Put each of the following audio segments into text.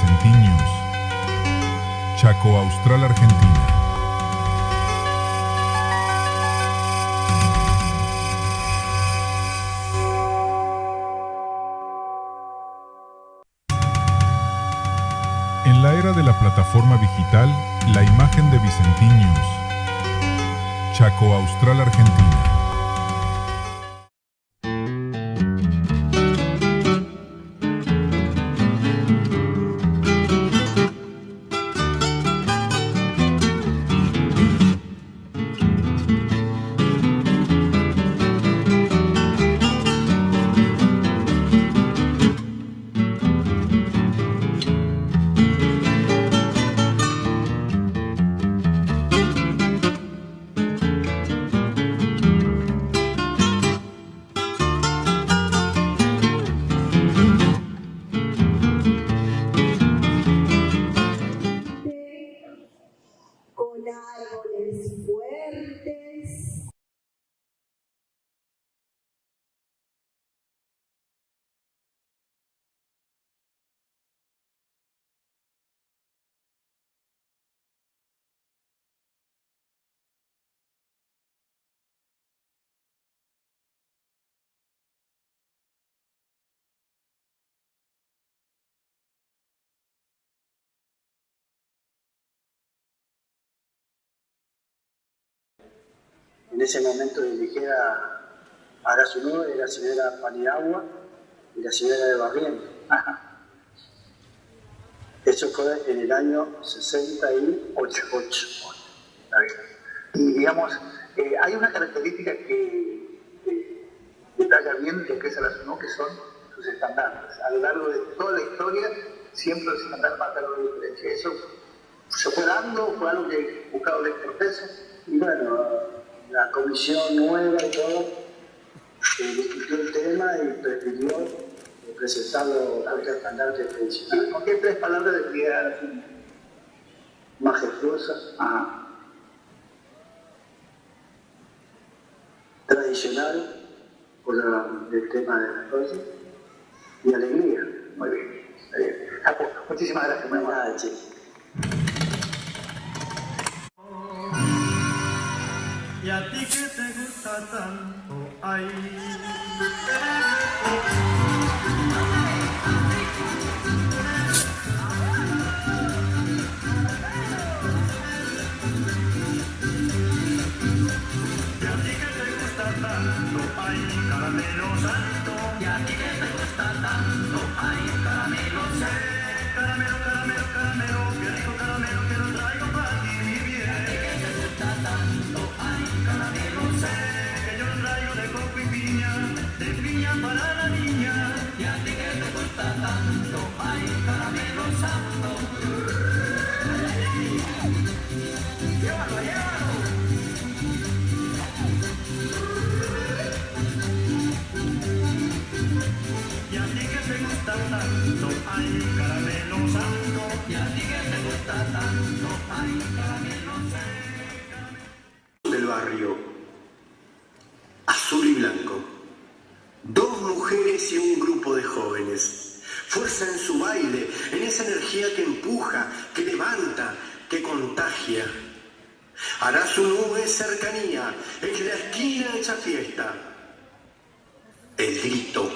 Vicentiños, Chaco Austral, Argentina. En la era de la plataforma digital, la imagen de Vicentiños, Chaco Austral, Argentina. Árboles fuertes. En ese momento dirigía a Arasunu y la señora Paniagua y la señora de Barrientos. Eso fue en el año 68. Y digamos, hay una característica que detalla bien lo que es Arasunu, que son sus estandartes. A lo largo de toda la historia, siempre los estandartes marcaron la diferencia. Eso se fue dando, fue algo que buscaba el proceso, y bueno, la comisión nueva y todo discutió el tema y prefirió presentarlo con el estandarte principal. Aunque hay tres palabras de criar majestuosa, tradicional, por el tema de las cosas, y alegría. Muy bien. Capo, muchísimas gracias. Muy amable, chicos. Y a ti que te gusta tanto, ay. Y a ti que te gusta tanto, ay, caramelo santo. Y a ti que te gusta tanto, ay, caramelo santo. Caramelo, caramelo, caramelo, qué rico caramelo que lo traigo para ti, mi bien. Y a ti que te gusta tanto, ay, caramelo sé que yo lo traigo de coco y piña para la niña. Y a ti que te gusta tanto, ay, caramelo santo. Llévalo, llévalo. Y a ti que te gusta tanto, ay, caramelo santo. Y a ti que te gusta tanto, ay, caramelo santo. Del barrio, azul y blanco, dos mujeres y un grupo de jóvenes, fuerza en su baile, en esa energía que empuja, que levanta, que contagia. Hará su nube cercanía, es la esquina hecha fiesta. El grito,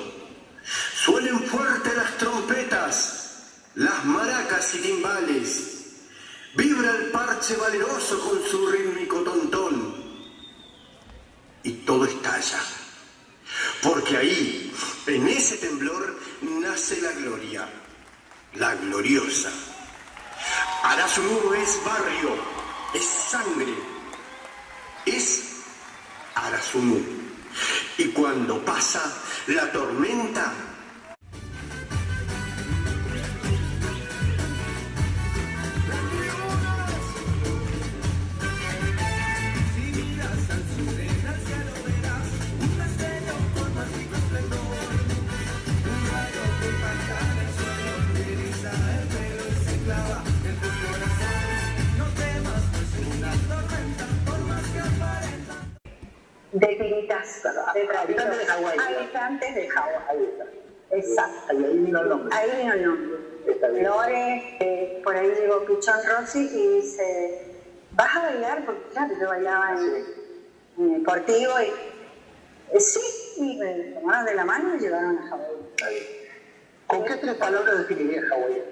suelen fuerte las trompetas, las maracas y timbales. Vibra el parche valeroso con su rítmico tontón. Y todo estalla. Porque ahí, en ese temblor, nace la gloria. La gloriosa. Arasunu es barrio, es sangre. Es Arasunu. Y cuando pasa la tormenta, de tiritas, de Habitantes de Hawái. habitantes de Hawái. Exacto. Ahí vino el nombre. Ahí vino el nombre. Está bien. Lore, por ahí llegó Pichón Rossi y dice, ¿vas a bailar? Porque claro, yo bailaba en el deportivo y sí, y me tomaron de la mano y me llevaron a Hawái. Está bien. ¿Con qué 3 palabras definirías Hawái?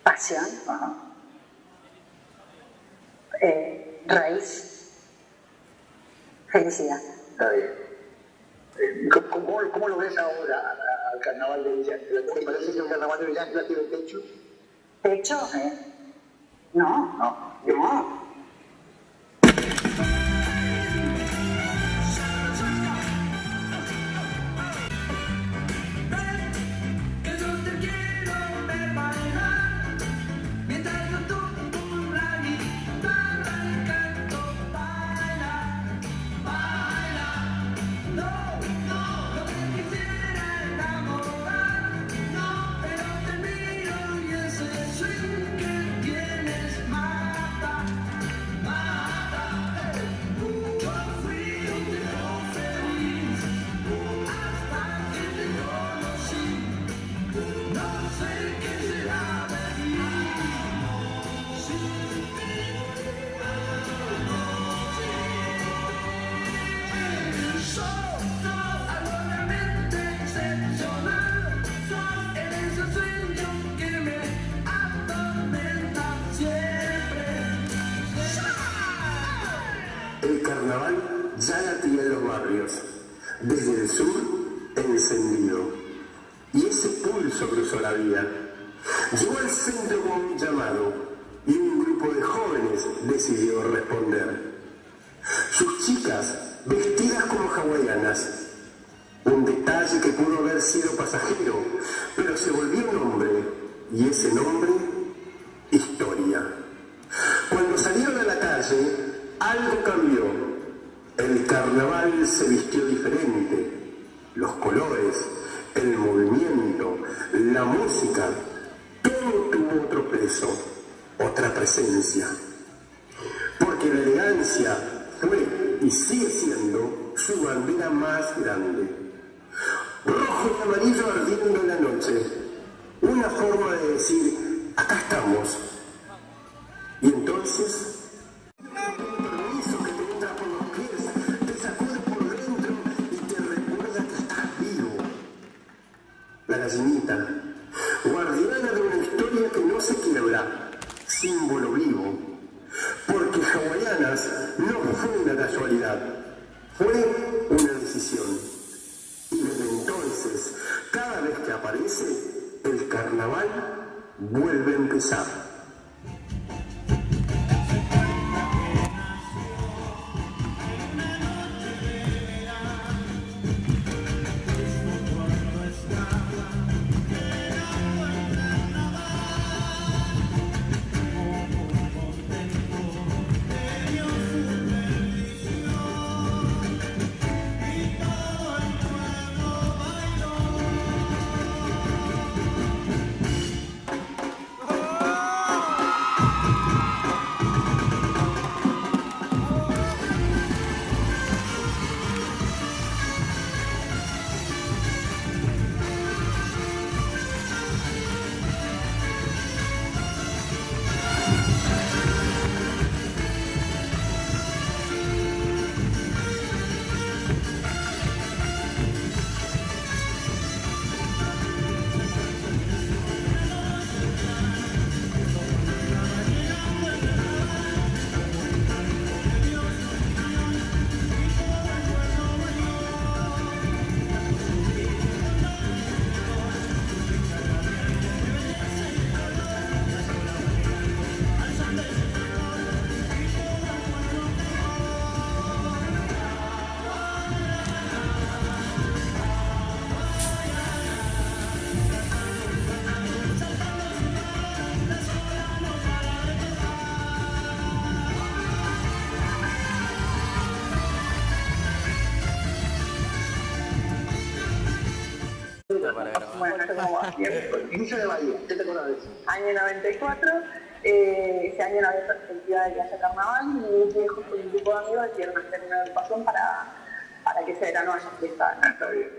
Pasión, Ajá. raíz, felicidad. Está bien. ¿Cómo lo ves ahora al carnaval de Villa Ángela? ¿Te parece que el carnaval de Villa Ángela tiene techo? ¿Techo? No. No. Que yo te quiero ver bailar, mientras yo toco la guitarra y canto, baila, baila. No te quisiera enamorar, no, pero te miro y ese swing que tienes mata, mata. Yo fui un tipo feliz hasta que te conocí. No sé qué será de mí. Sos algo realmente excepcional. Sos ese sueño que me atormenta siempre. El carnaval ya latía en los barrios, desde el sur encendido. Y ese pulso cruzó la vía. Llegó al centro con un llamado y un grupo de jóvenes decidió responder. Sus chicas vestidas como hawaianas. Un detalle que pudo haber sido pasajero, pero se volvió nombre, y ese nombre, historia. Cuando salieron a la calle, algo cambió. El carnaval se vistió diferente. Los colores, el movimiento, la música, todo tuvo otro peso, otra presencia. Porque la elegancia fue y sigue siendo su bandera más grande. Rojo y amarillo ardiendo en la noche. Una forma de decir, acá estamos. Y entonces, un permiso que te entra por los pies, te sacude por dentro y te recuerda que estás vivo. La gallinita, guardiana de una historia que no se quiebra, símbolo vivo. Porque hawaianas no fue una casualidad, fue una decisión. Y desde entonces, cada vez que aparece, el carnaval vuelve a empezar. Inicio de Bahía, ¿qué te acuerdas de eso? Año 94, ese año no había perspectiva de que haya carnaval y mis viejos con un grupo de amigos decidieron hacer una agrupación para para que ese verano haya fiesta. Está bien.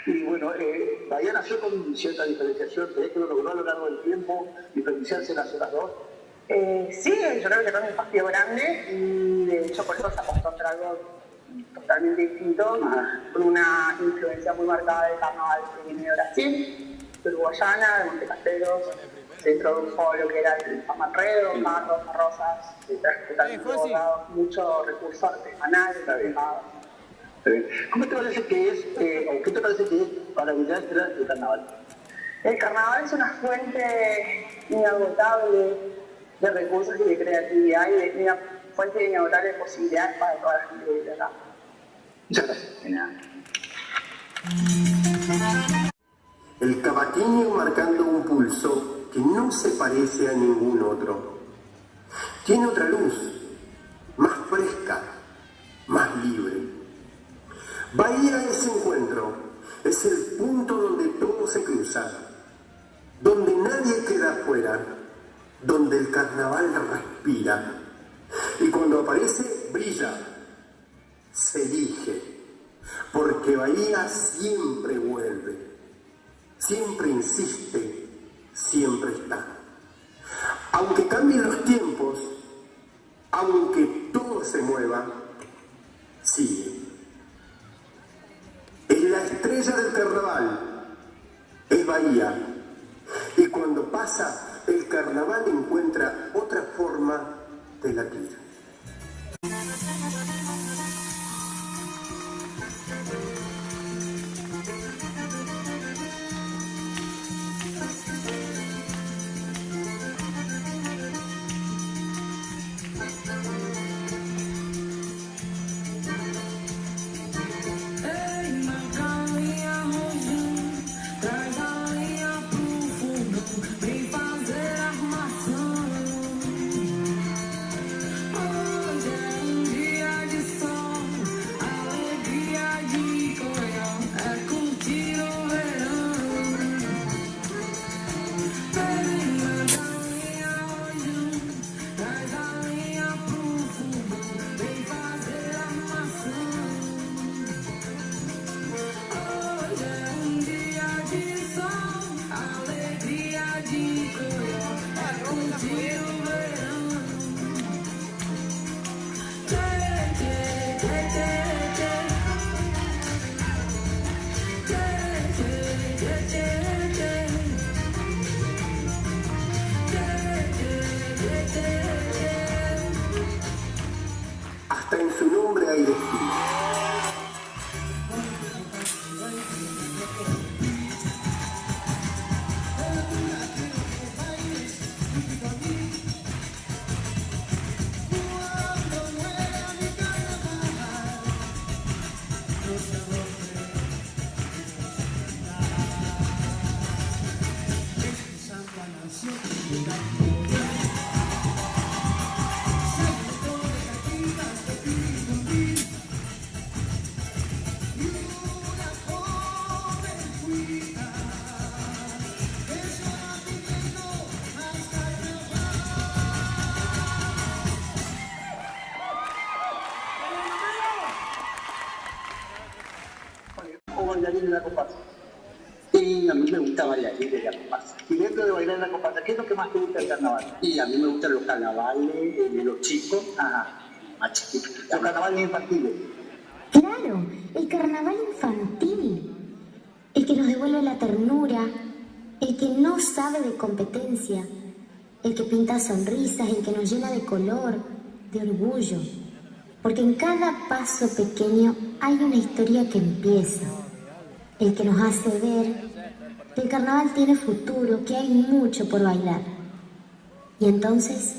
Y bueno, Bahía nació con cierta diferenciación, ¿crees que lo logró a lo largo del tiempo diferenciarse en las otras dos? Sí, yo creo que también es un partido grande y de hecho por eso se apostó a hacer algo totalmente distinto, con una influencia muy marcada del carnaval que viene de Brasil, de Uruguayana, de Monte Castelos. Se introdujo lo que era el zamarrero, carros, carrozas, trajes totalmente bordados, mucho recurso artesanal. Está bien. ¿Cómo te parece que es, o qué te parece que es para Villa el carnaval? El carnaval es una fuente inagotable de recursos y de creatividad y una fuente inagotable de posibilidades para toda la gente que vive acá. Muchas gracias. De nada. El cavaqueño marcando un pulso que no se parece a ningún otro. Tiene otra luz, más fresca, más libre. Bahía es encuentro, es el punto donde todo se cruza, donde nadie queda afuera, donde el carnaval respira. Y cuando aparece, brilla, se elige, porque Bahía siempre vuelve, siempre insiste, siempre está. Aunque cambien los tiempos, aunque todo se mueva, sigue. Es la estrella del carnaval, es Bahía. Y cuando pasa, el carnaval encuentra otra forma de latir. Hasta en su nombre hay destino. ¿O bailarín de la comparsa? Y a mí me gusta bailarín de la comparsa. Y dentro de bailar en la comparsa, ¿qué es lo que más te gusta del carnaval? Y a mí me gustan los carnavales de los chicos, más chiquitos. Los carnavales infantiles. Claro, el carnaval infantil, el que nos devuelve la ternura, el que no sabe de competencia, el que pinta sonrisas, el que nos llena de color, de orgullo. Porque en cada paso pequeño hay una historia que empieza, el que nos hace ver que el carnaval tiene futuro, que hay mucho por bailar. Y entonces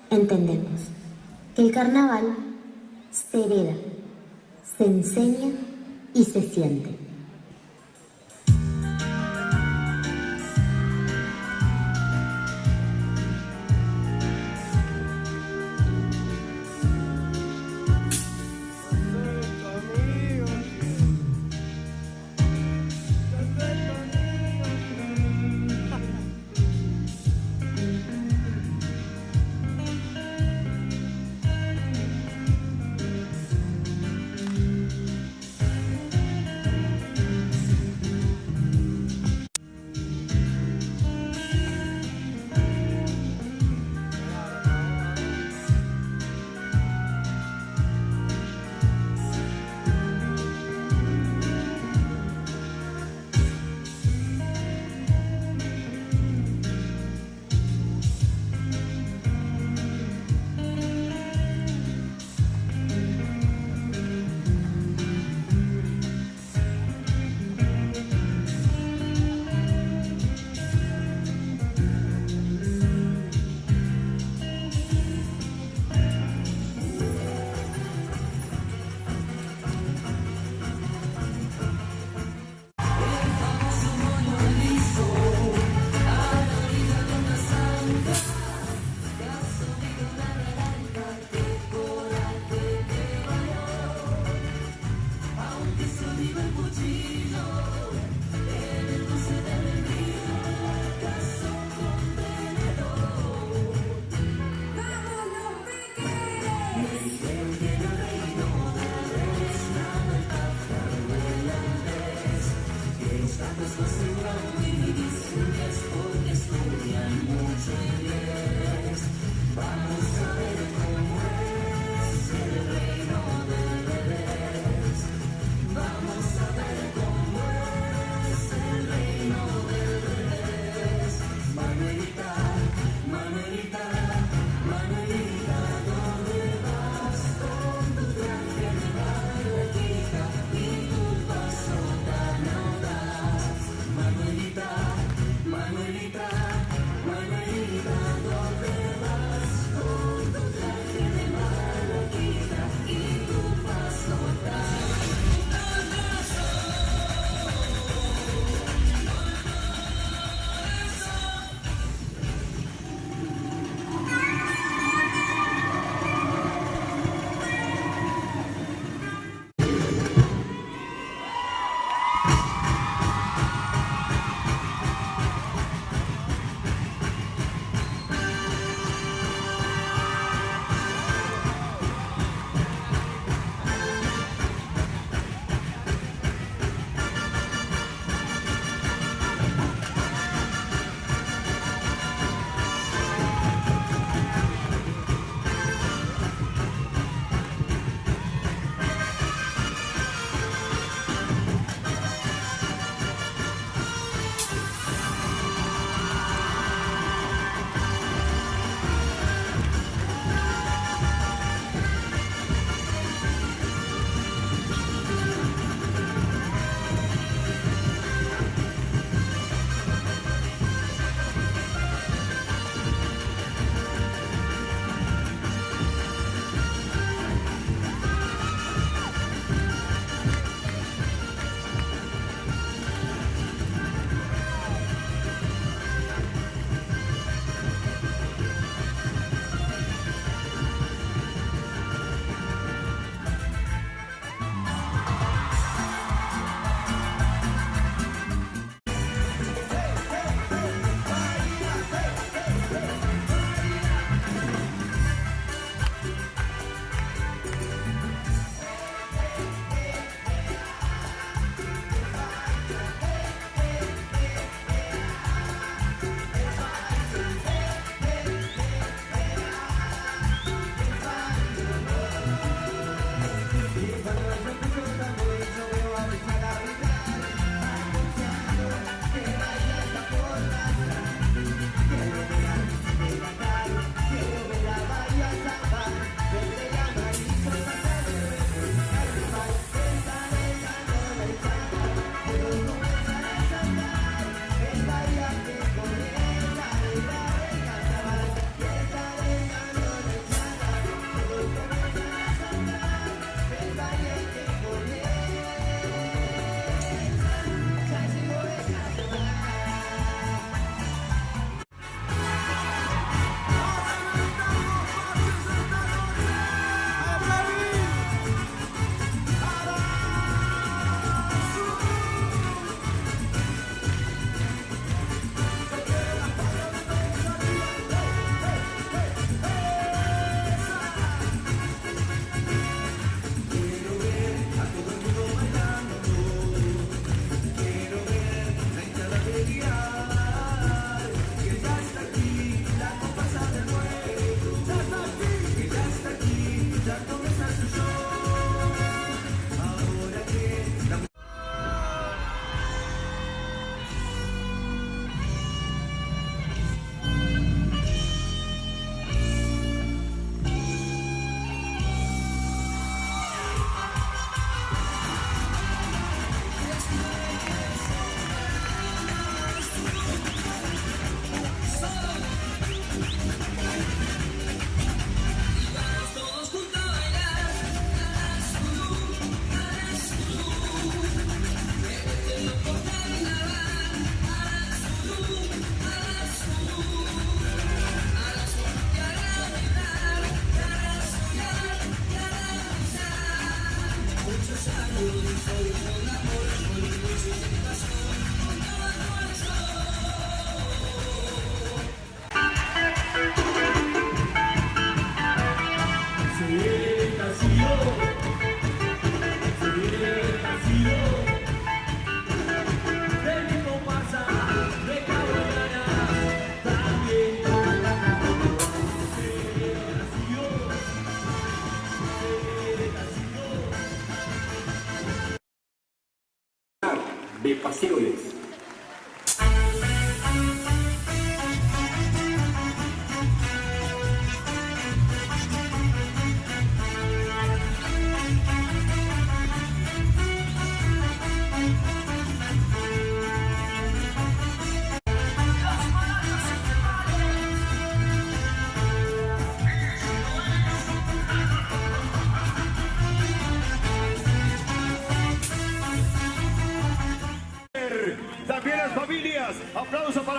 entendemos que el carnaval se hereda, se enseña y se siente.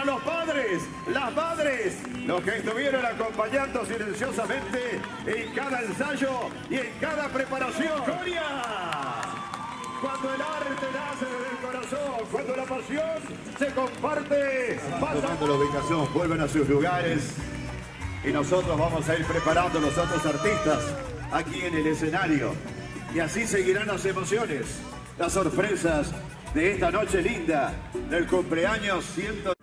a los padres, las madres, los que estuvieron acompañando silenciosamente en cada ensayo y en cada preparación. ¡Gloria! Cuando el arte nace desde el corazón, cuando la pasión se comparte, tomando la ubicación, vuelven a sus lugares y nosotros vamos a ir preparando los otros artistas aquí en el escenario. Y así seguirán las emociones, las sorpresas de esta noche linda del cumpleaños 100.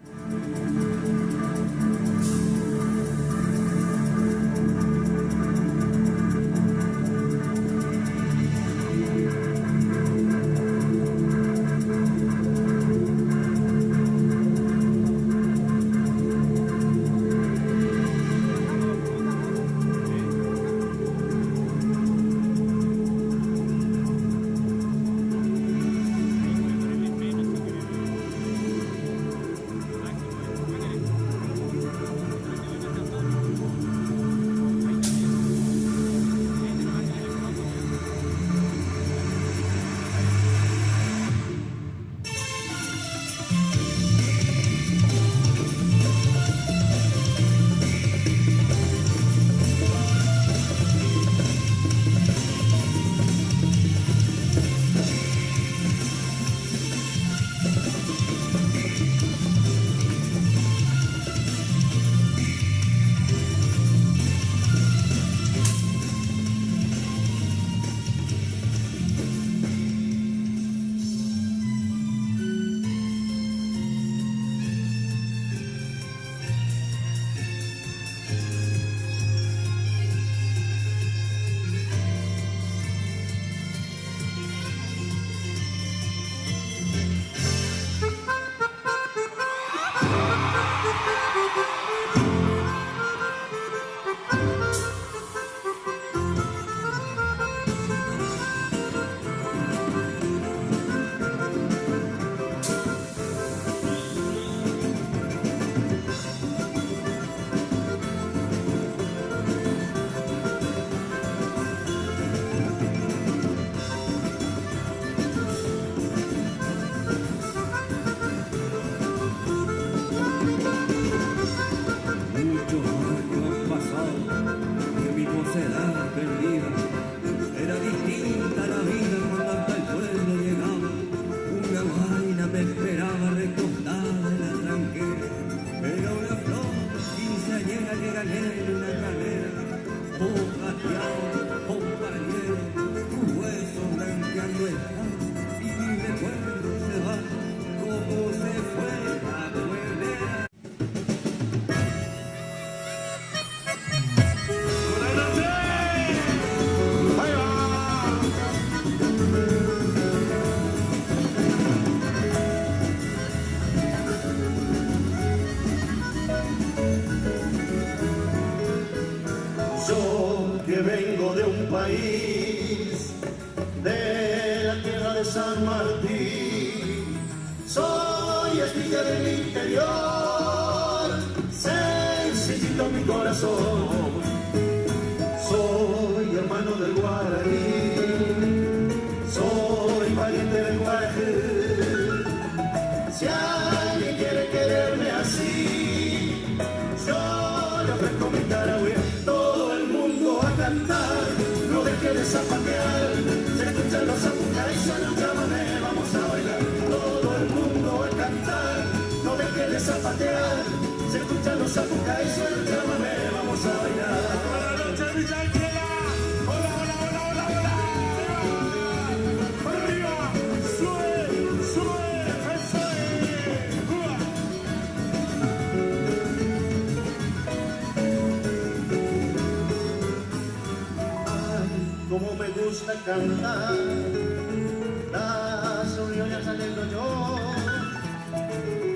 Vengo de un país, de la tierra de San Martín, soy espilla del interior, sencillito mi corazón, soy hermano del guaraní, soy pariente del guarajú. Si alguien quiere quererme así, yo le ofrezco mi caragüe. No deje de zapatear, se escuchan los zapucay, suena un chamamé, vamos a bailar, todo el mundo a cantar, no deje de zapatear, se escuchan los zapucay, suena un chamamé, vamos a bailar. Buenas noches, Villa Ángela, hola, hola, hola, hola, hola, para arriba, sube, sube, eso es, Cuba. Como me gusta cantar, las uniones saliendo yo,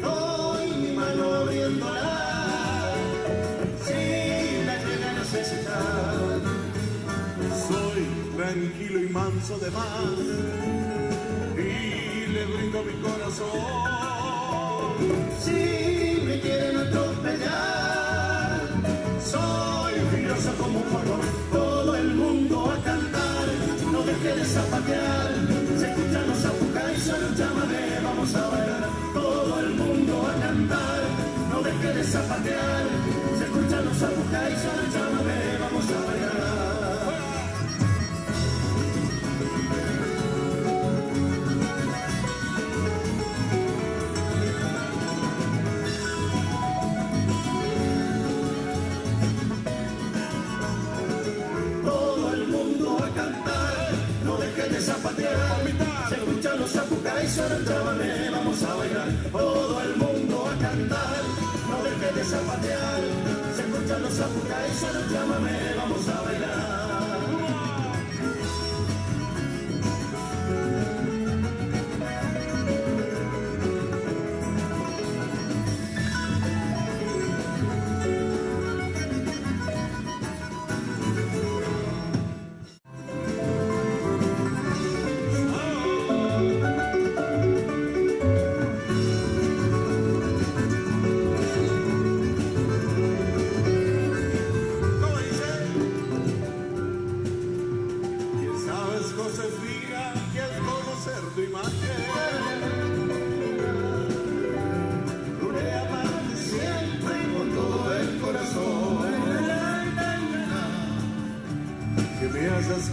doy mi mano abriéndola, si la llega a necesitar. Soy tranquilo y manso de mar, y le brindo mi corazón. Si me quieren atropellar, soy filoso como un fogón. Todo el mundo a cantar, no deje de zapatear, se escuchan los zapucay, suena un chamamé, vamos a bailar. Todo el mundo a cantar, zapatear, se escuchan los zapucay, son el chamamé, vamos a bailar. Zapatear, se escuchan los zapucay, suena el chamamé, vamos a bailar. Todo el mundo a cantar, no deje de zapatear. Se escuchan los zapucay, suena el chamamé, vamos a bailar.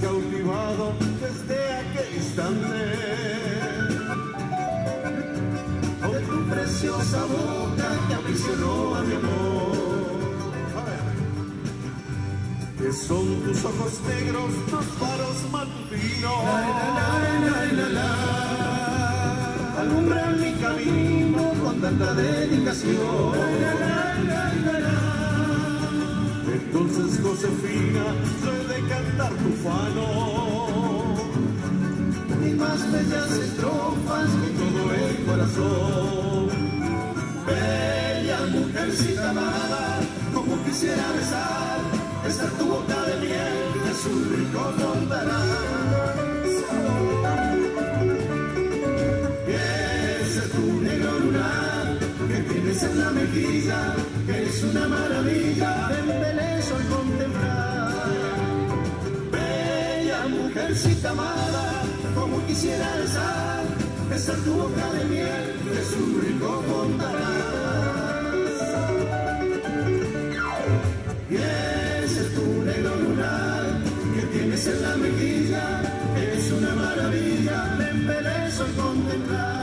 Cautivado desde aquel instante de tu preciosa boca que aprisionó a mi amor. Que son tus ojos negros, tus faros matutinos, alumbran mi camino con tanta dedicación. Entonces, Josefina, soy de cantar tu fano, y más bellas estrofas que todo el corazón. Bella mujercita amada, como quisiera besar tu boca de miel, es un rico fontanal. Ese es tu negro lunar que tienes en la mejilla, que es una maravilla, me embelezo al contemplar. Bella mujercita amada, como quisiera besar tu boca de miel, es un rico fontanal. Y ese es tu negro lunar que tienes en la mejilla, que es una maravilla, me embelezo al contemplar.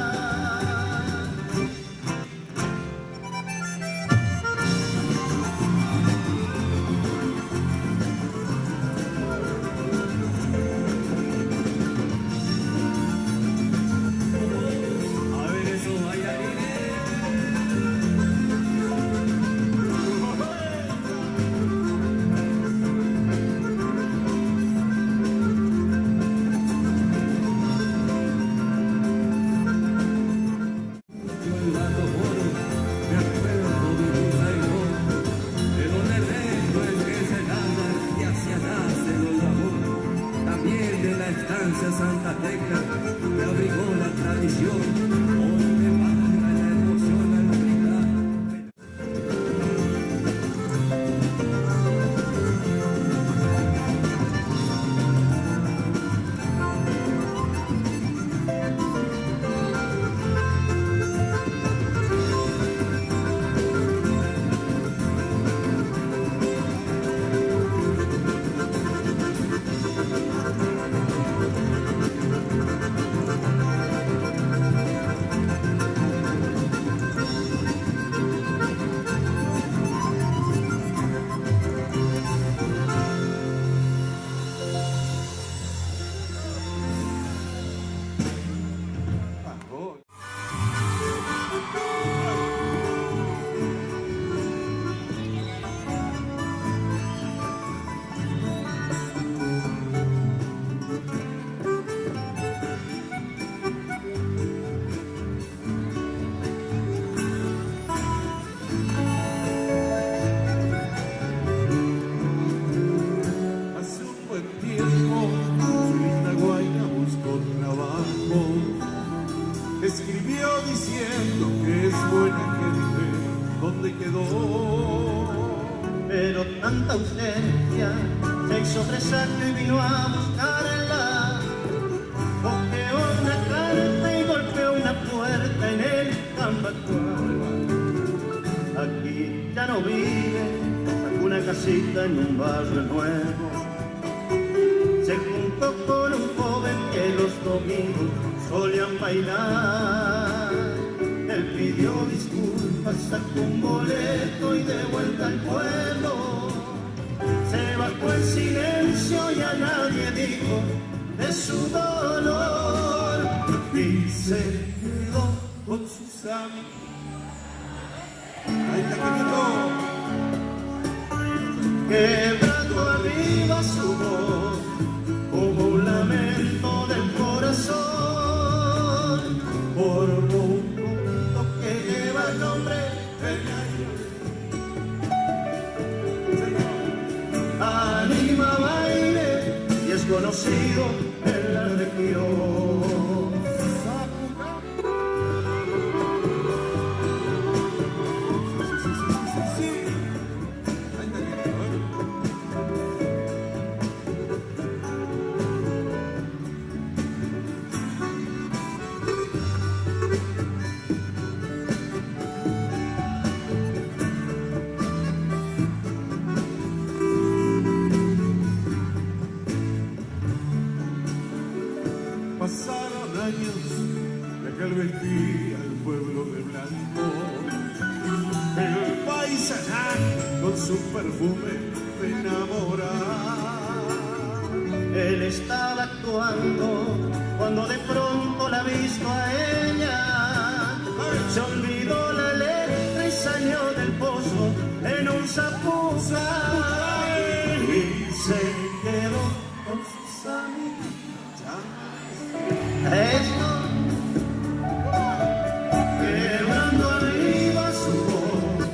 Santa Tecla, me abrigó la tradición, hoy me baja la emoción al brincar. Escribió diciendo que es buena gente donde quedó, pero tanta ausencia se hizo presente y vino a buscarla. Cogeó una carta y golpeó una puerta en el campo actual. Aquí ya no vive, sacó una casita en un barrio nuevo. Se juntó con un joven que los domingos solían bailar. Él pidió disculpas, sacó un boleto y de vuelta al pueblo. Se bajó en silencio y a nadie dijo de su dolor. Y se quedó con sus amigos. Ahí está, quebrando arriba su voz, como un lamento del corazón, por un conjunto que lleva el nombre del anima baile y es conocido en la región. Pasaron años de que él vestía al pueblo de blanco. El paisaje con su perfume de enamorar. Él estaba actuando cuando de pronto la visto a ella. Se olvidó la letra y salió del pozo en un zapuzal. Y se quedó con sus amigos. Esto, quebrando arriba su voz,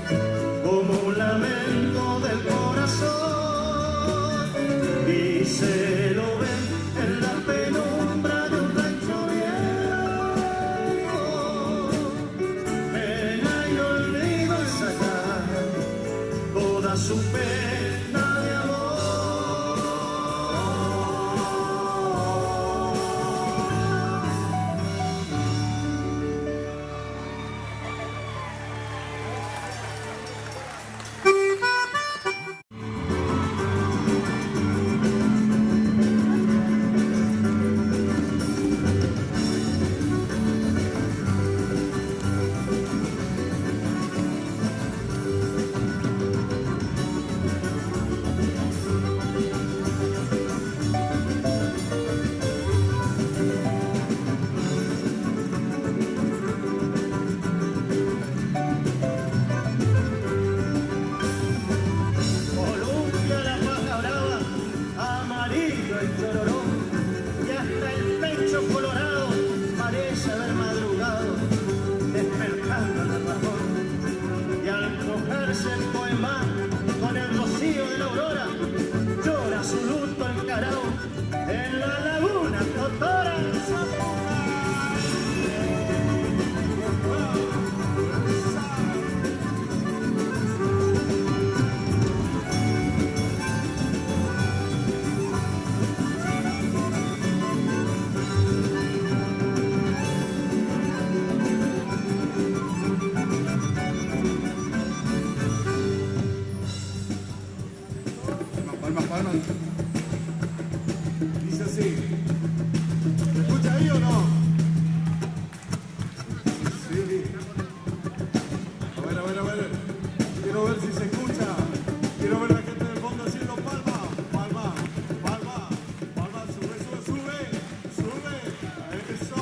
como un lamento del corazón, y se lo ve en la penumbra de un rancho viejo. Pena y olvido y sacar toda su pena de amor. Dice así. ¿Me escucha ahí o no? Sí. A ver. Quiero ver si se escucha. Quiero ver a la gente del fondo haciendo palma. Sube. Eso.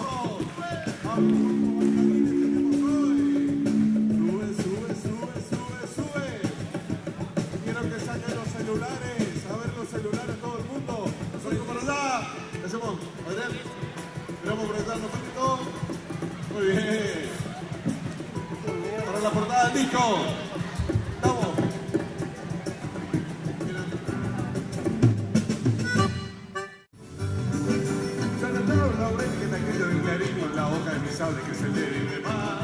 Sube. Quiero que saquen los celulares. A ver los celulares todo el mundo. Nosotros por allá. Hacemos. Queremos proyectarnos un poquito. Muy bien. Para la portada del disco. Vamos. San Antonio Laurel que te aquello del clarín en la boca de mi sable que es el débil de mar.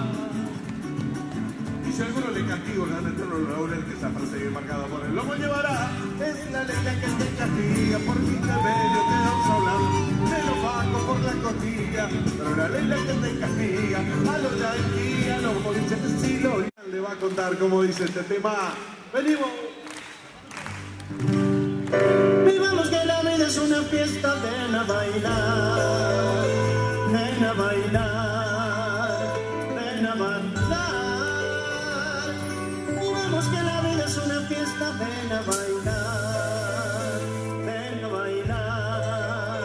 Y si a alguno le castigo San Antonio Laurel que esa frase bien marcada por él lomo llevará. Es la ley la que te castiga por mi cabello te vamos a hablar. Te lo faco por la costilla, pero la ley la que te castiga a los yanquis, a los boliches de estilo. va a contar cómo dice este tema. Venimos. Vivamos que la vida es una fiesta, ven a bailar, ven a bailar, ven a bailar. Vivamos que la vida es una fiesta, ven a bailar, ven a bailar,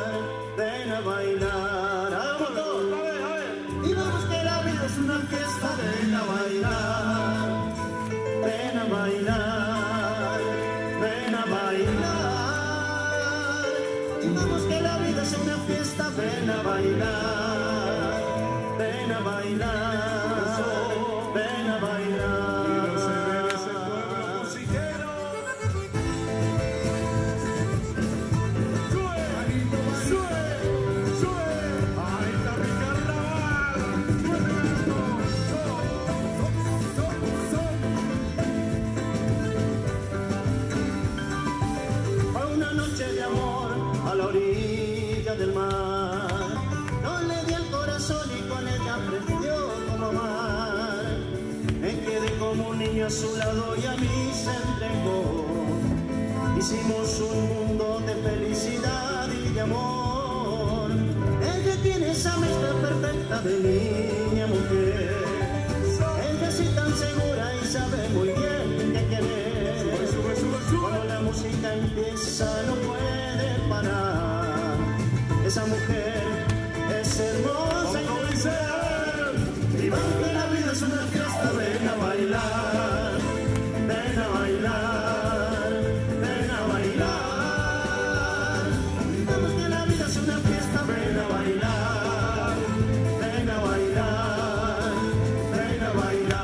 ven a bailar. Vamos todos, a ver. Vivamos que la vida es una fiesta, ven a bailar, ven a bailar, ven a bailar. Vivamos que la vida es una fiesta, ven a bailar, ven a bailar, ven a bailar. Quiero ser ese pueblo musiquero. Sube, sube, sube. Ahí está mi carnaval. Fue una noche de amor a la orilla del mar. No le di el corazón y con ella aprendió cómo amar. Me quedé como un niño a su lado y a mí se entregó. Hicimos un mundo de felicidad y de amor. Ella tiene esa mezcla perfecta de niña mujer. Ella sí tan segura y sabe muy bien qué querer. Cuando la música empieza no puede parar. Esa mujer es hermosa y sincera. Y aunque la vida es una fiesta, ven a bailar, ven a bailar, ven a bailar. Digamos que la vida es una fiesta, ven a bailar, ven a bailar, ven a bailar.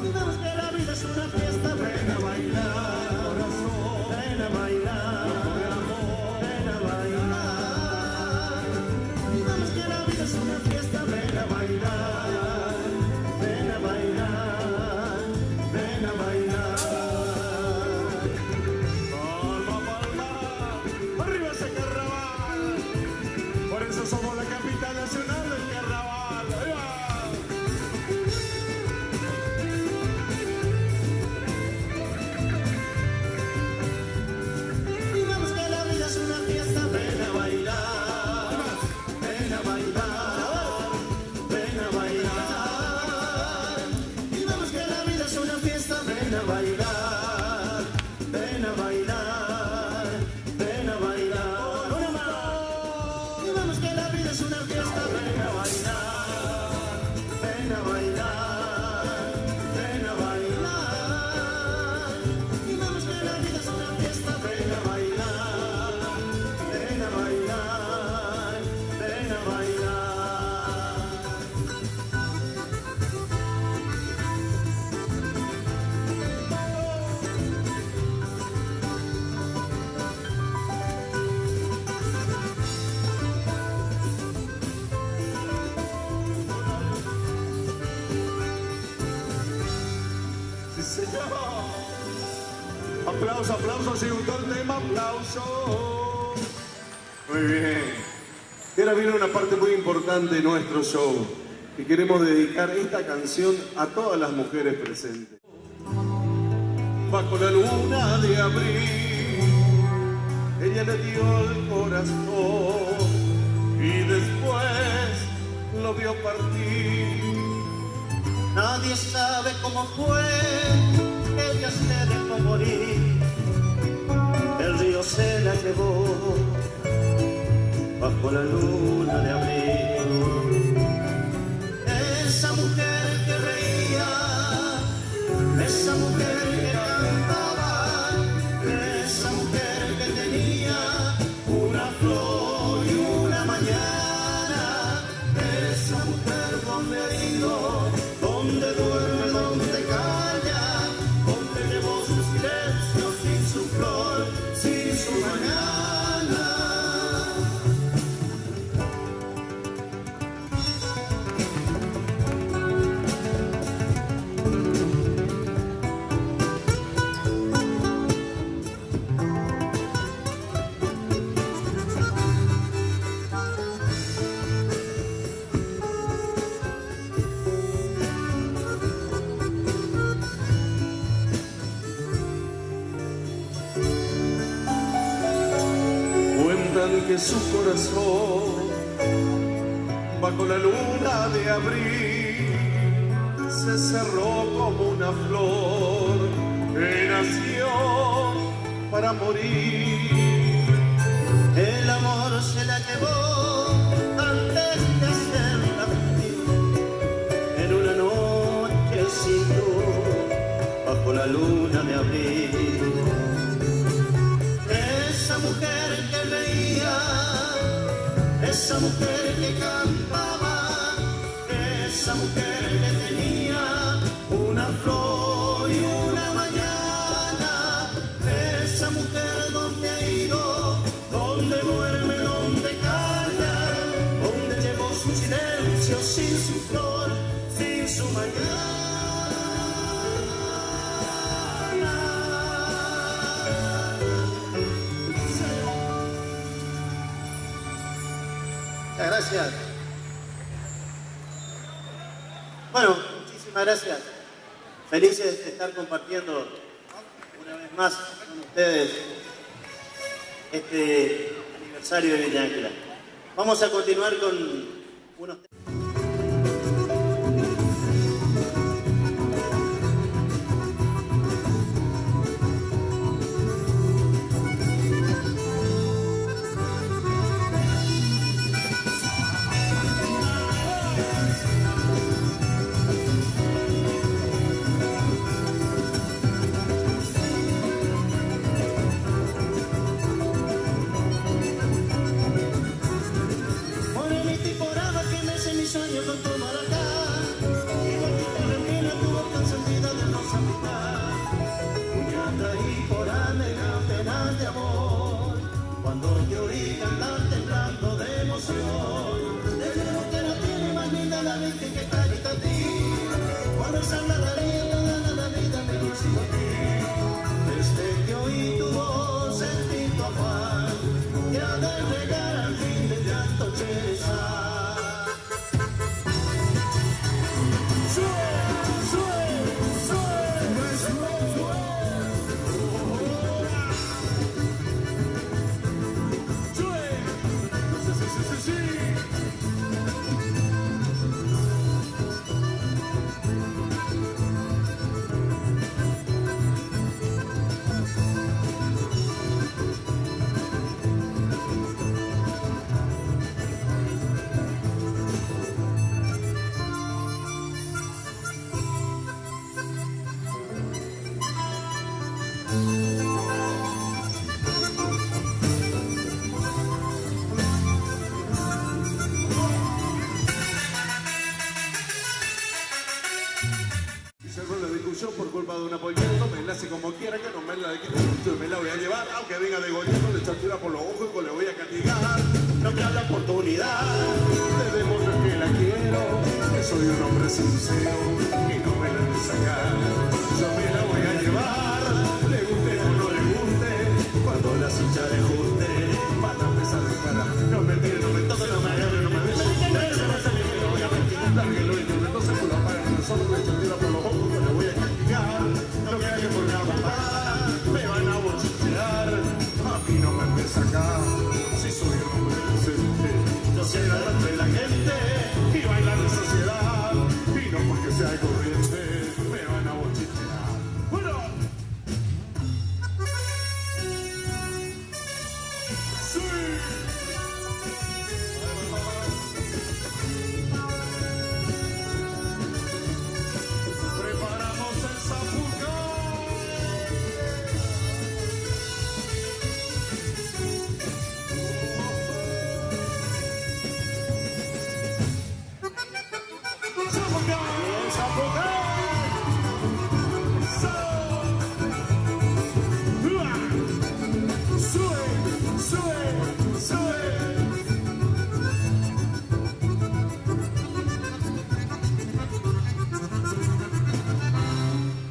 Digamos que la vida es una fiesta, ven a bailar, ven a bailar, ven a bailar. Digamos que la vida es una fiesta, ven a bailar, ven a bailar, ven a bailar. Palma, palma. Arriba ese carnaval. Por eso somos la capital nacional del carnaval. Ahí va. Digamos que la vida es una fiesta, ven a bailar, ven a bailar, ven a bailar. Digamos que la vida es una fiesta, ven a bailar, ven a bailar, ven a bailar. Una mano. Digamos que la vida es una fiesta, ven a bailar, ven a bailar, ven a bailar. Digamos que la vida es una fiesta, ven a bailar, ven a bailar, ven a bailar. Sí, señor. Aplauso, aplauso, si gustó el tema, aplauso. Muy bien. Y ahora viene una parte muy importante de nuestro show, que queremos dedicar esta canción a todas las mujeres presentes. Bajo la luna de abril, ella le dio el corazón y después lo vio partir. Nadie sabe cómo fue, ella se dejó morir. El río se la llevó bajo la luna de abril. Esa mujer que reía, esa mujer que cantaba, esa mujer que tenía una flor y una mañana. Esa mujer donde ha ido, donde duerme, donde calla, donde llevó su silencio sin su flor, sin su mañana. que su corazón, bajo la luna de abril, se cerró como una flor que nació para morir. El amor se la llevó antes de hacerla feliz, en una noche sin luz, bajo la luna de abril. Esa mujer que veía, esa mujer que cantaba, esa mujer que tenía una flor y una mañana, esa mujer donde ha ido, donde duerme, donde calla, donde llevó su silencio sin su flor, sin su mañana. Muchas gracias. Bueno, muchísimas gracias. Felices de estar compartiendo una vez más con ustedes este aniversario de Villa Ángela. Vamos a continuar con unos temas. Con tu maracá, igual que tu reina, tu boca encendida de rosa mitad, puñada y foránea, penas de amor, cuando te oí cantar temblando de emoción, desde lo que no tiene más linda la Virgen que carita a ti, cuando esa la vida me consigo a ti, desde que oí tu voz sentí tu afán, que ha de llegar al fin del llanto Cherezá. Por culpa de un apoyamiento, me enlace como quiera, que no me la quite, me la voy a llevar, aunque venga de gobierno, le echartura por los ojos y le voy a castigar. No me da la oportunidad de demostrar que la quiero, que soy un hombre sincero y no me la de sacar. Yo me la voy a llevar, le guste o no le guste, cuando la cincha le guste, van a empezar a disparar. No me tire, no me toque, no me agarre, no me bese, no me sale que lo voy a mentir, lárguelo y entonces me lo apagan, solo le echartura por los ojos, le voy a castigar. No me hagan por la mamá, me van a bolsillar, a mí no me empieza acá, si soy un hombre decente. Yo sé delante de la gente y bailar en sociedad, y no porque sea corriente, me van a bolsillar. ¡Bueno! ¡Sí! Preparamos el zapucán.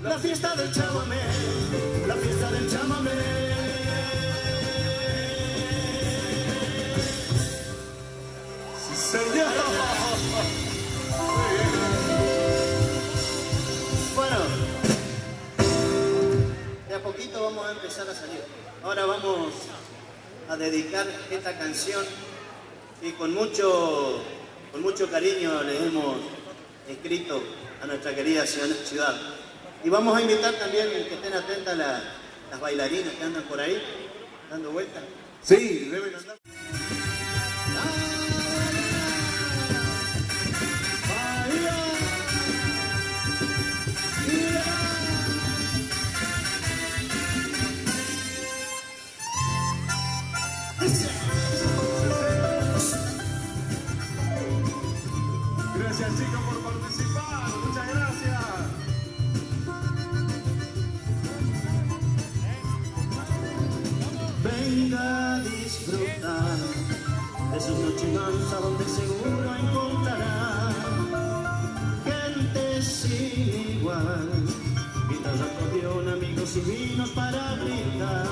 La fiesta del chamamé, la fiesta del chamamé. Sí, señor. Bueno, de a poquito vamos a empezar a salir. Ahora vamos a dedicar esta canción y con mucho cariño le hemos escrito a nuestra querida ciudad. Y vamos a invitar también que estén atentas las bailarinas que andan por ahí, dando vueltas. Sí, deben andar. Gracias, chicos, por participar. Muchas gracias. Venga a disfrutar de sus noches mansas donde seguro encontrará gente sin igual, guitarra, acordeón, amigos y vinos para brindar,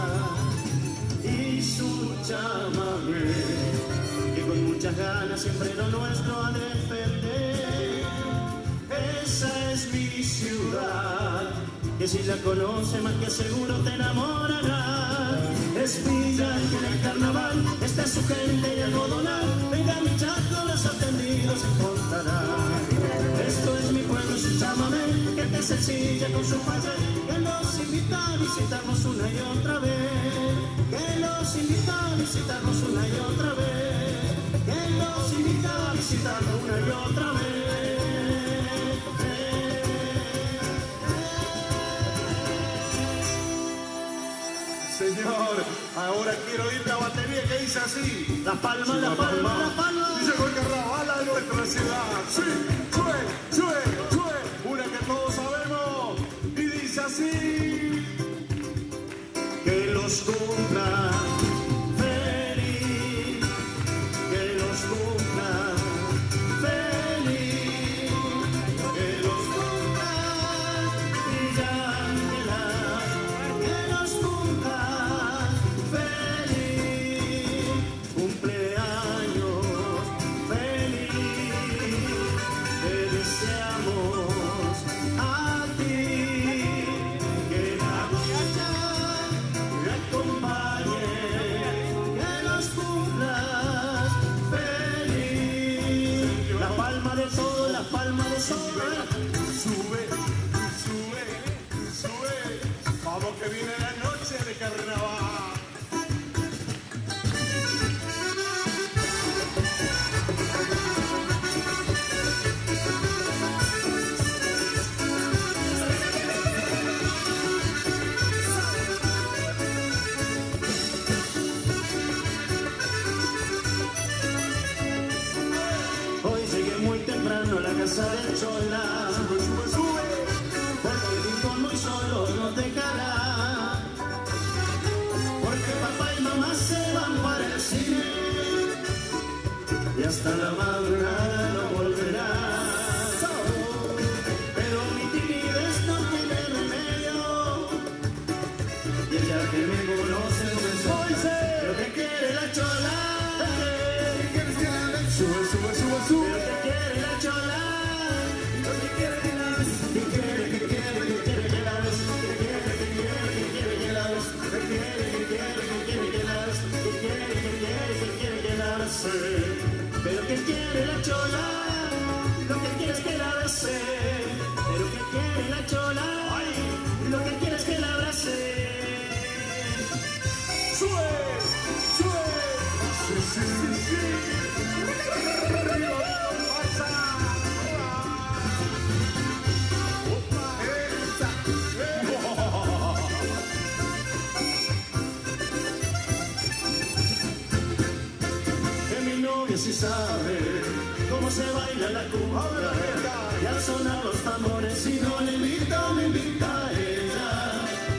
y su chamamé que con muchas ganas siempre lo nuestro a defender. Esa es mi ciudad, que si la conoce más que seguro te enamorará. Es Villa que en el carnaval está su gente y algodonal. Venga mi Chaco, los atendidos encontrará. Esto es mi pueblo, su chamamé, que te sencilla con su falla, que los invita a visitarnos una y otra vez. Que los invita a visitarnos una y otra vez. Que los invita a visitarnos una y otra vez. Señor, ahora quiero oír la batería que dice así. La palma, la palma, la palma. Y llegó el carnaval a nuestra ciudad. Sí, chue, chue, chue. Una que todos sabemos. Y dice así. Que los cumpla feliz. Que los cumpla feliz. Que los cumpla brillantela. Que los cumpla feliz. Cumpleaños feliz. Te deseamos a ti. Que la muchacha te acompañe. Que los cumplas feliz. La palma de sol, la palma de sol. Sube, sube, sube. Vamos que viene la noche de carnaval. Hoy llegué muy temprano a la casa de Chola. Sube, sube, sube. Porque el rincón muy solo nos dejará. Porque papá y mamá se van para el cine. Y hasta la madrugada no volverá. Pero mi timidez no tiene remedio. Y ella que me conoce no sabe lo que quiere la Chola. Sube, sube, sube, Lo sube. que quiere la Chola. Lo que quiere que la ves. Que quiere que la ves. Que quiere que la ves. Que quiere que la ves. Que quiere que la ves. Pero que quiere la Chola. Lo que quiere es que la abrace. Pero que quiere la Chola. Lo que quiere es que la abrace. Sube, sube. Sí, sí, sí, sí. Arriba, pasa. Opa, esa. Que mi novia sí sabe cómo se baila la cumbia. Y al sonar los tambores, si no le invito, me invita a ella.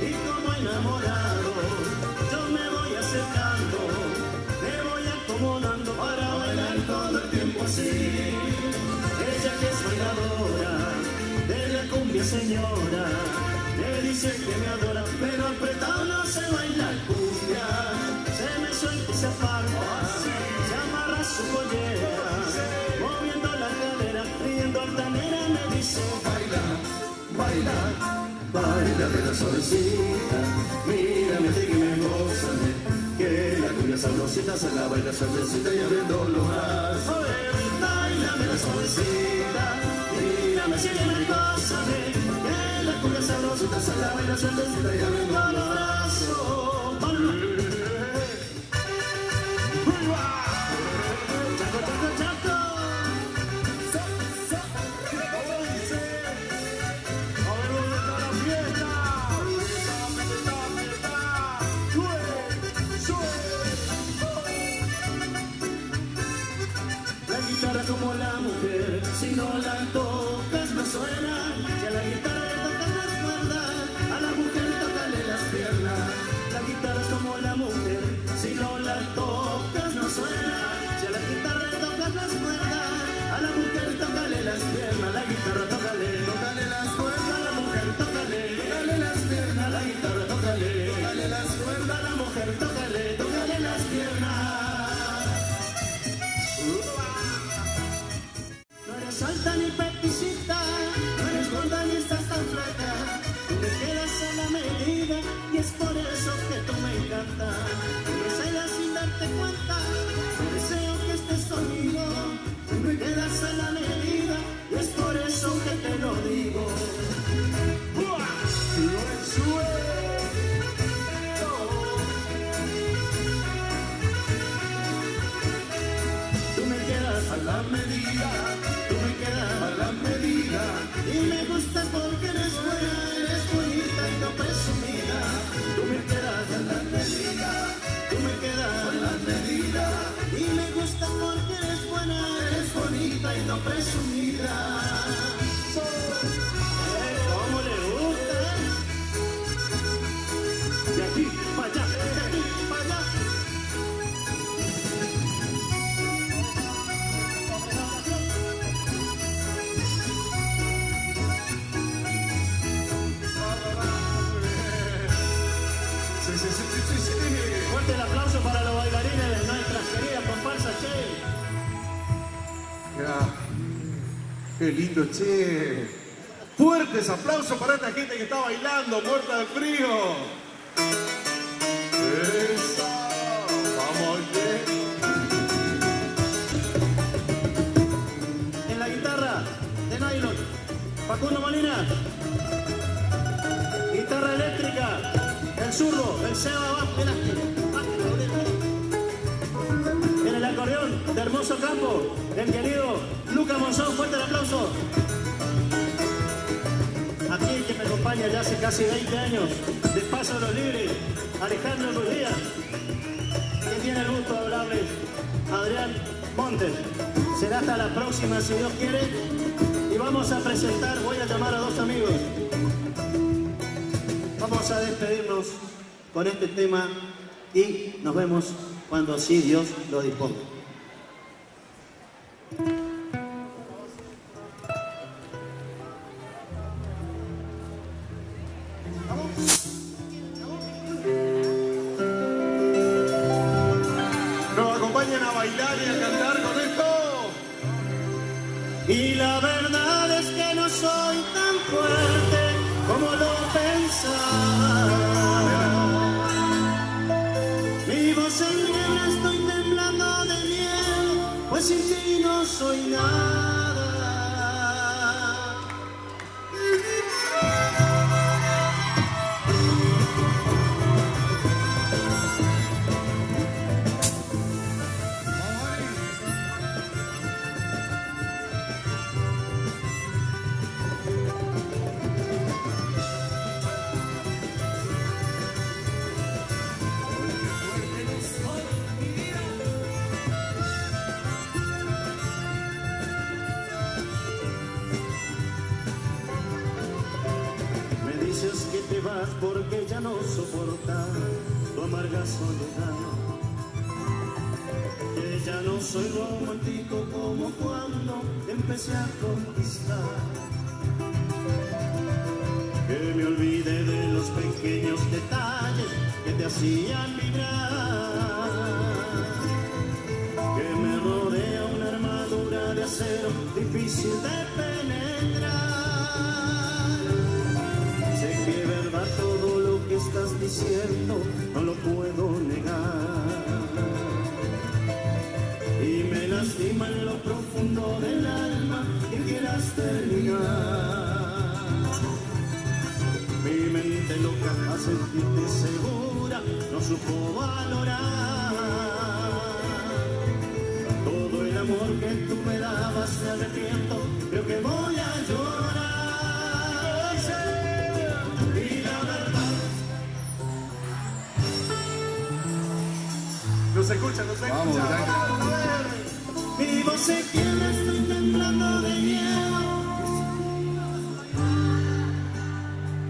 Y como enamorado, yo me voy acercando, me voy acomodando para bailar todo el tiempo así. Ella que es bailadora de la cumbia señora, me dice que me adora, pero apretado no se baila cumbia. Se me suelta y se aparta, se amarra su pollera, moviendo la cadera, riendo altanera, me dice baila, baila, baila de la suavecita, mírame, sígueme, gózame, que la cumbia sabrosita, se la baila suavecita y abriendo los brazos. Bailame la suavecita, mírame si me cósame, que la cumbia sabrosita, se la baila suavecita y abriendo los brazos. Como la mujer, si no la tocas no suena. Si a la guitarra le tocas las cuerdas, a la mujer tócale las piernas. La guitarra es como la mujer, si no la tocas no suena. Si a la guitarra le tocas las cuerdas, a la mujer tócale las piernas. La guitarra tócale las cuerdas, a la mujer tócale las piernas. La guitarra tócale las cuerdas, a la mujer tócale las piernas. Salta ni peticita, no eres gorda ni estás tan flaca. Tú me quedas a la medida y es por eso que tú me encantas. Tú me celas sin darte cuenta, yo deseo que estés conmigo. Tú me quedas a la medida y es por eso que te lo digo. Tú me quedas a la medida. A la medida, y me gustas porque eres buena, eres bonita y no presumida. Tú me quedas a la medida, tú me quedas a la medida, y me gustas porque eres buena, eres bonita y no presumida. ¿Cómo le gusta? De aquí para allá, de aquí para allá. Fuerte el aplauso para los bailarines de nuestras queridas comparsas, Che. Qué lindo, Che. Fuertes aplausos para esta gente que está bailando, muerta de frío. Eso. Vamos, Che. En la guitarra de nylon, Facundo Molina. Guitarra eléctrica, el zurdo, el Seba Velázquez. En el acordeón de Hermoso Campo, el querido Lucas Monzón. Fuerte el aplauso. Aquí que me acompaña ya hace casi 20 años, de Paso de los Libres, Alejandro Luis Díaz. Que tiene el gusto de hablarles, Adrián Montes. Será hasta la próxima, si Dios quiere. Y vamos a presentar, voy a llamar a dos amigos. Vamos a despedirnos con este tema y nos vemos cuando así Dios lo disponga. Nos acompañan a bailar y a cantar con esto. Y la verdad es que no soy tan fuerte como lo pensaba. Mi voz se quiebra, estoy temblando de miedo, pues sin ti no soy nada. Dices que te vas porque ya no soportas tu amarga soledad, que ya no soy romántico como cuando empecé a conquistar, que me olvidé de los pequeños detalles que te hacían vibrar, que me rodea una armadura de acero difícil de penetrar. Sé que es verdad todo lo que estás diciendo, no lo puedo negar. quieras terminar. Mi mente loca a sentirte segura no supo valorar todo el amor que tú me dabas. Me arrepiento, creo que voy a llorar. Y la verdad, No se escucha, no se escucha. mi voz se quiebra, estoy temblando de miedo.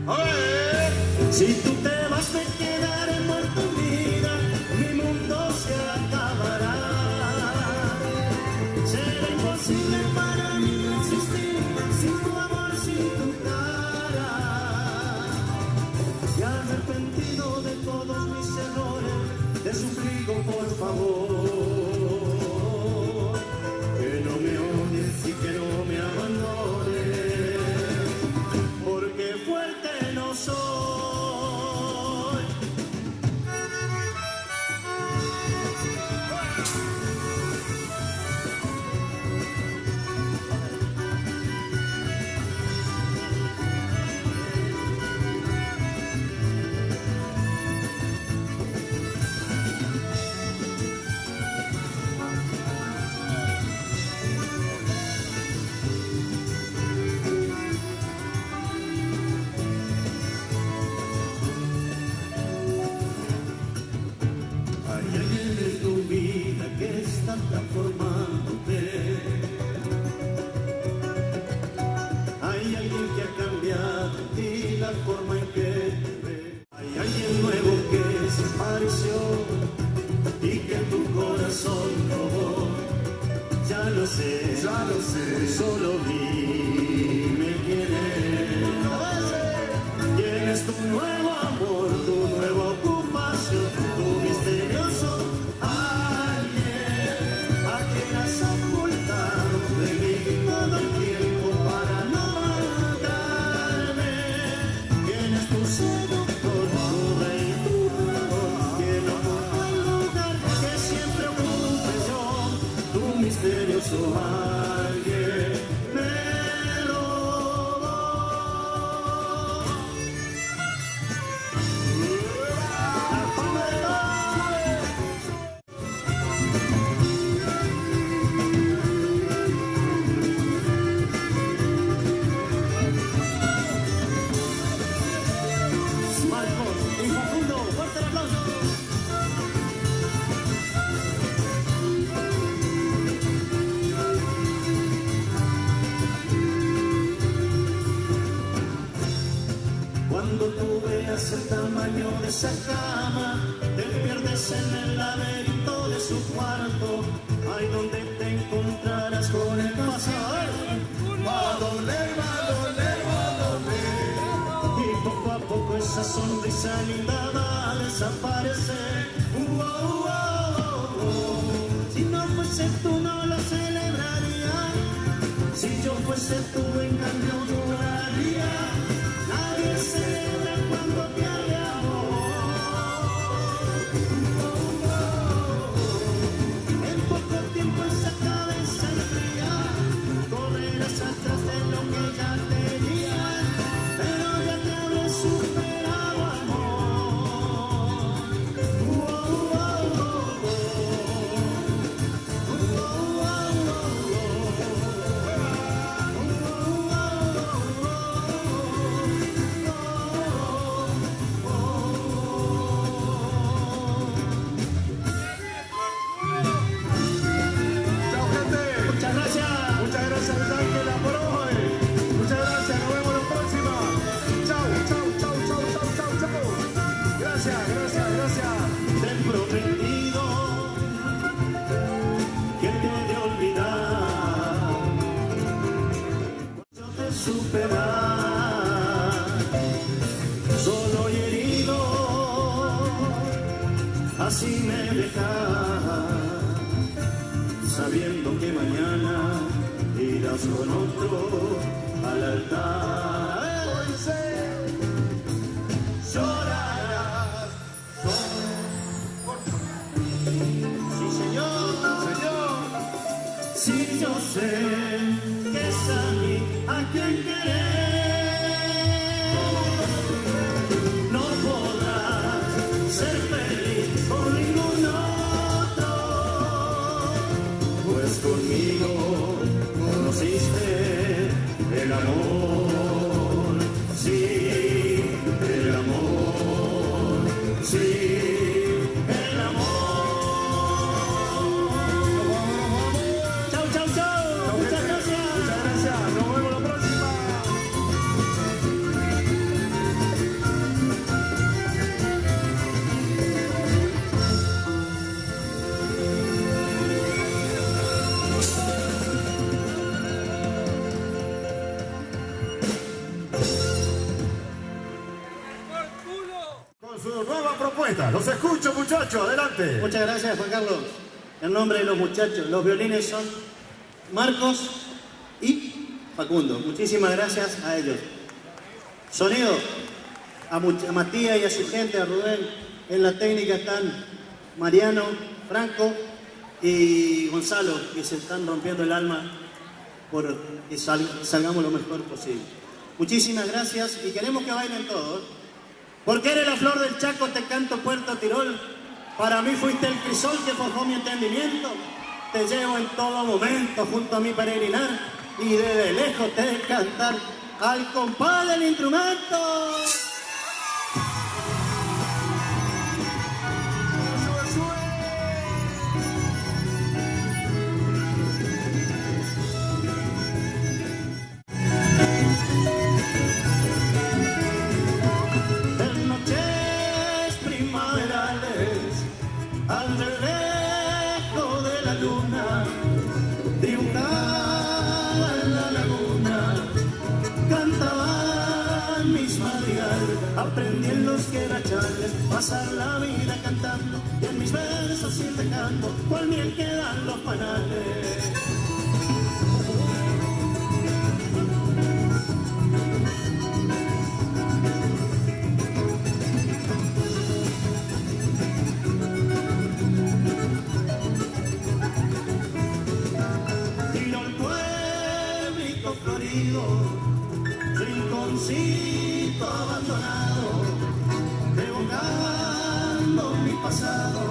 A ver. Si tú te vas me quedaré muerto en vida, mi mundo se acabará. Será imposible para mí existir sin tu amor, sin tu cara. Y arrepentido de todos mis errores, te suplico por favor que no me odies y que no me abandones, porque fuerte no soy. Hay alguien en tu vida que está transformándote. Hay alguien que ha cambiado en ti la forma en que te ve. Hay alguien nuevo que se pareció y que tu corazón robó. Ya lo sé, solo dime quién es. ¿Quién es tu nuevo amor, tu nueva ocupación, tu misterioso alguien a quien has ocultado de mí todo el tiempo para no matarme? ¿Quién es tu seductor, tu rey, tu amor? ¿Quién ocupa el lugar que siempre ocupe yo? Tu misterioso alguien me robó. Marcos y Facundo, fuerte el aplauso. Cuando tú veas el tamaño de esa cama, te pierdes en el laberinto de su cuarto. Ahí donde te encontrarás con el pasado. Va a doler, va a doler, va a doler. Y poco a poco esa sonrisa linda va a desaparecer. Si no fuese tú no lo celebraría. Si yo fuese tú en cambio lloraría. Nadie celebra cuando pierde amor. En poco tiempo esa cabeza enfría. Correrás atrás de lo que ya tenías, pero ya te habré superado, amor. Chao, gente. Muchas gracias. Muchas gracias, Ángela, por hoy. Muchas gracias, nos vemos la próxima. Chao, chao, chao, chao, chao, chao, chao. Gracias, gracias, gracias. Te he prometido que te he de olvidar. Yo te superar, solo y herido, así me dejas, sabiendo que mañana irás con otro al altar. Hoy sé, llorarás. Sí, señor. Señor. Si yo sé que esa Con su nueva propuesta. Los escucho, muchachos. Adelante. Muchas gracias, Juan Carlos. En nombre de los muchachos, los violines son Marcos y Facundo. Muchísimas gracias a ellos. Sonido, a Matías y a su gente, a Rubén. En la técnica están Mariano, Franco y Gonzalo, que se están rompiendo el alma por que salgamos lo mejor posible. Muchísimas gracias y queremos que bailen todos. Porque eres la flor del Chaco, te canto Puerto Tirol. Para mí fuiste el crisol que forjó mi entendimiento. Te llevo en todo momento junto a mi peregrinar y desde lejos te de cantar al compás del instrumento. Al reflejo de la luna, dibujada en la laguna, cantaban mis madrigales, aprendí en los quebrachales, pasar la vida cantando, y en mis versos ir dejando, cual miel quedan los panales. Rinconcito abandonado, evocando mi pasado,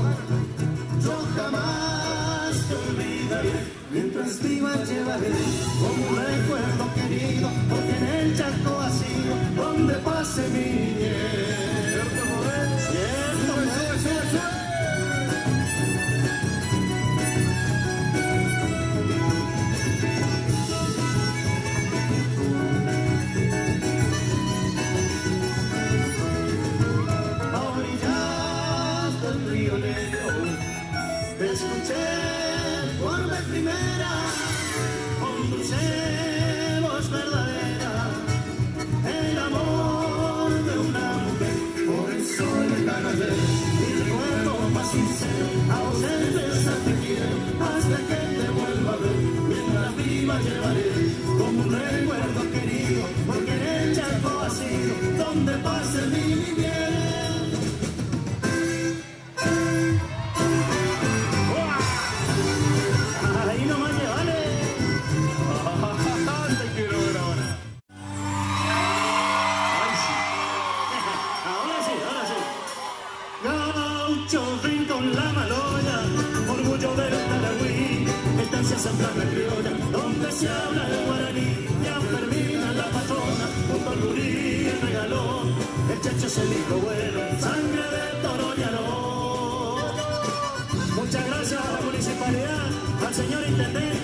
yo jamás te olvidaré, mientras viva llevaré como un recuerdo querido, porque en el Chaco ha sido donde pase mi niñez. Cierto, te escuché por vez primera, con dulce voz verdadera, el amor de una mujer, por eso lejana ayer, mi recuerdo más sincero, ausentes a te quiero, hasta que te vuelva a ver, mientras viva llevaré, como un recuerdo querido, porque en el Chaco ha sido, donde pase mi niñez. Santa la criolla, donde se habla el guaraní, ya termina la patrona, junto al gurí el regalón, el Chacho es el hijo bueno, sangre de toro y alón. Muchas gracias a la municipalidad, al señor intendente.